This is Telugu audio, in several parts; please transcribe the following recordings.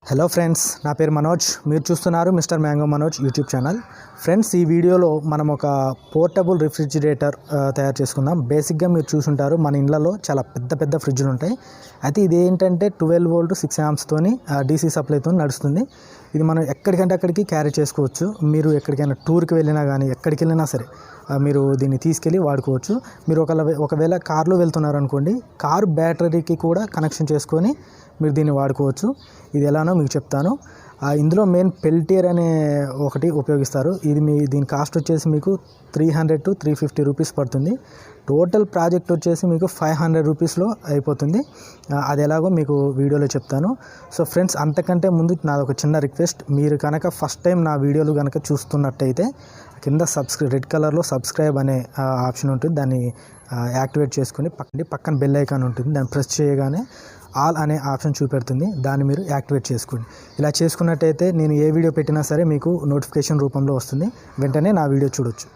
హలో ఫ్రెండ్స్, నా పేరు మనోజ్. మీరు చూస్తున్నారు mister mango Manoj YouTube channel. Friends, ఈ వీడియోలో మనం ఒక పోర్టబుల్ రిఫ్రిజిరేటర్ తయారు చేసుకుందాం. బేసిక్గా మీరు చూసుంటారు, మన ఇళ్లలో చాలా పెద్ద పెద్ద ఫ్రిడ్జ్లు ఉంటాయి. అయితే ఇది ఏంటంటే 12 వోల్ట్ 6 ఆంప్స్తోని డీసీ సప్లైతో నడుస్తుంది. ఇది మనం ఎక్కడికంటే అక్కడికి క్యారీ చేసుకోవచ్చు. మీరు ఎక్కడికైనా టూర్కి వెళ్ళినా కానీ ఎక్కడికి వెళ్ళినా సరే మీరు దీన్ని తీసుకెళ్ళి వాడుకోవచ్చు. మీరు ఒకవేళ కార్లో వెళ్తున్నారు అనుకోండి, కారు బ్యాటరీకి కూడా కనెక్షన్ చేసుకొని మీరు దీన్ని వాడుకోవచ్చు. ఇది ఎలానో మీకు చెప్తాను. ఇందులో మెయిన్ పెల్టియర్ అనే ఒకటి ఉపయోగిస్తారు. దీని కాస్ట్ వచ్చేసి మీకు 300 to 350 రూపీస్ పడుతుంది. టోటల్ ప్రాజెక్ట్ వచ్చేసి మీకు 500 రూపీస్లో అయిపోతుంది. అది ఎలాగో మీకు వీడియోలో చెప్తాను. సో ఫ్రెండ్స్, అంతకంటే ముందు నాది ఒక చిన్న రిక్వెస్ట్. మీరు కనుక ఫస్ట్ టైం నా వీడియోలు కనుక చూస్తున్నట్టయితే కింద రెడ్ కలర్లో సబ్స్క్రైబ్ అనే ఆప్షన్ ఉంటుంది. దాన్ని యాక్టివేట్ చేసుకొని పక్కన బెల్ ఐకాన్ ఉంటుంది. దాన్ని ప్రెస్ చేయగానే ఆల్ అనే ఆప్షన్ చూపెడుతుంది. దాన్ని మీరు యాక్టివేట్ చేసుకోండి. ఇలా చేసుకున్నట్టయితే నేను ఏ వీడియో పెట్టినా సరే మీకు నోటిఫికేషన్ రూపంలో వస్తుంది. వెంటనే నా వీడియో చూడొచ్చు.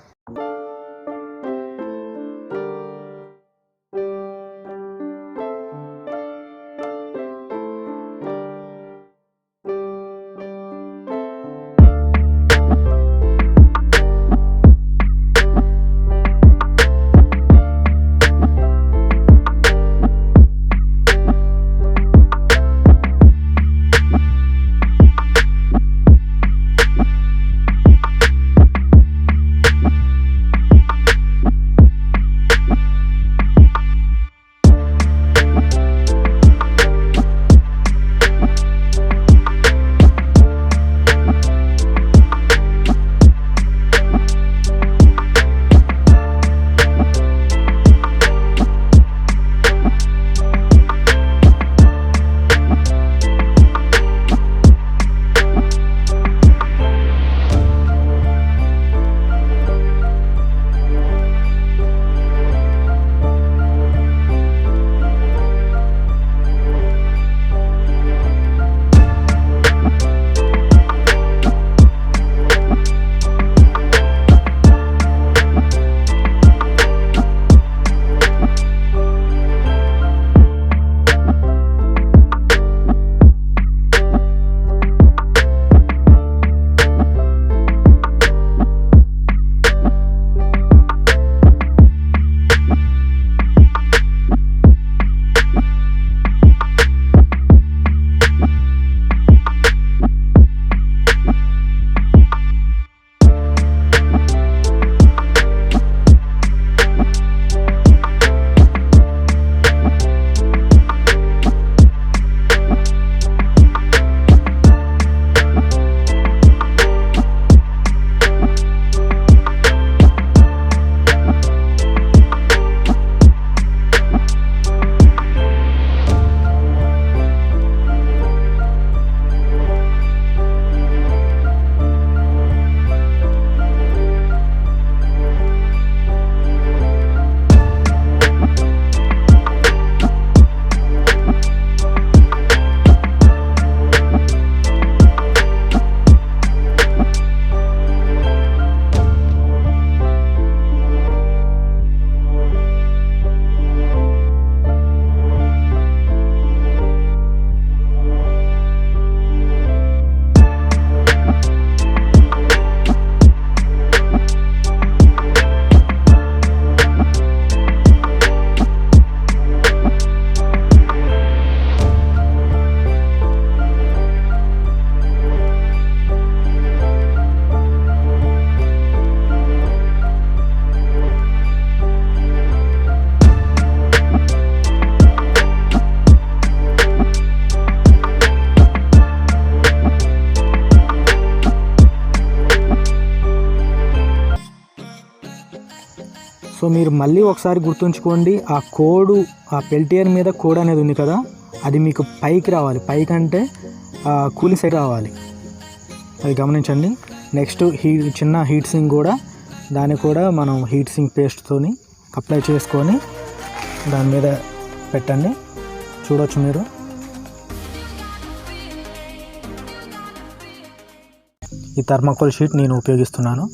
సో మీరు మళ్ళీ ఒకసారి గుర్తుంచుకోండి, ఆ పెల్టియర్ మీద కోడ్ అనేది ఉంది కదా, అది మీకు పైకి రావాలి. పైకి అంటే కూలింగ్ సైడ్ రావాలి. అది గమనించండి. నెక్స్ట్ చిన్న హీట్ సింక్ కూడా, దాన్ని కూడా మనం హీట్ సింక్ పేస్ట్తోని అప్లై చేసుకొని దాని మీద పెట్టండి. చూడవచ్చు మీరు. ఈ థర్మాకోల్ షీట్ నేను ఉపయోగిస్తున్నాను.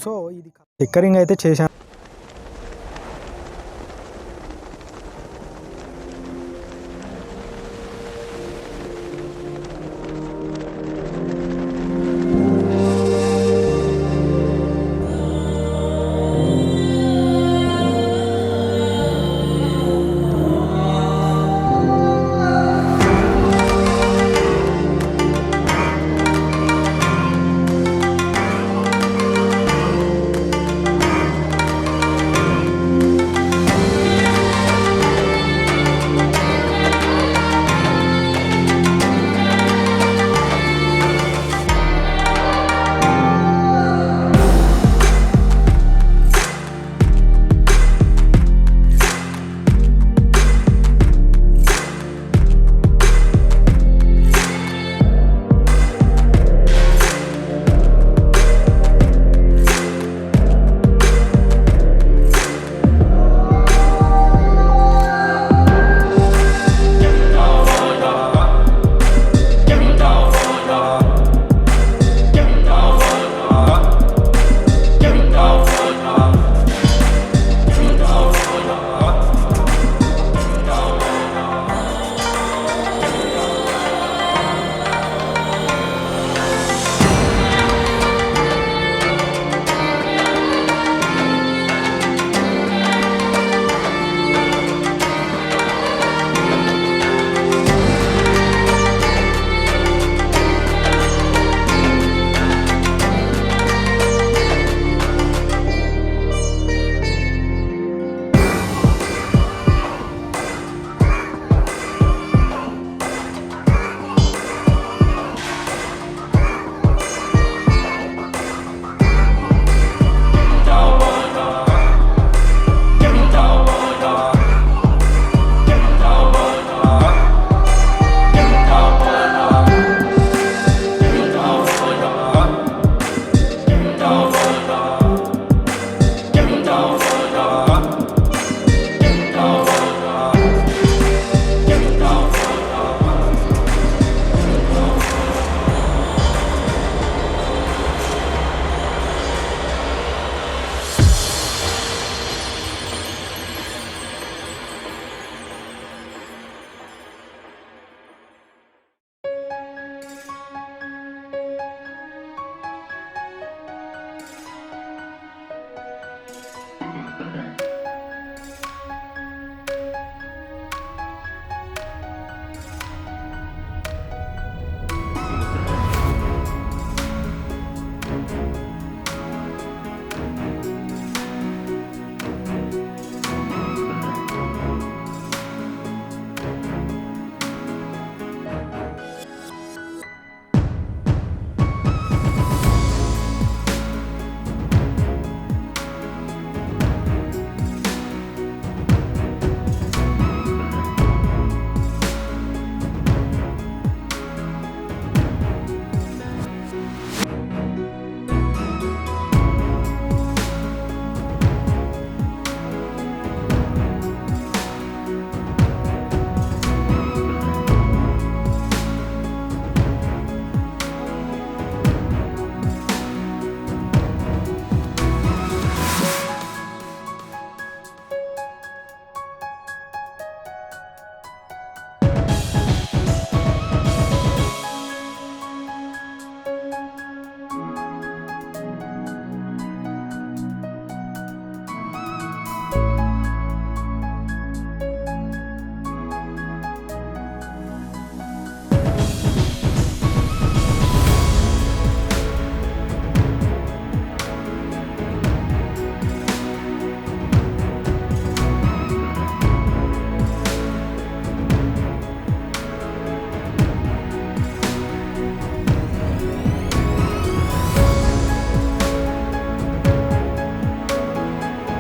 సో ఇది స్టిక్కరింగ్ అయితే చేశాను.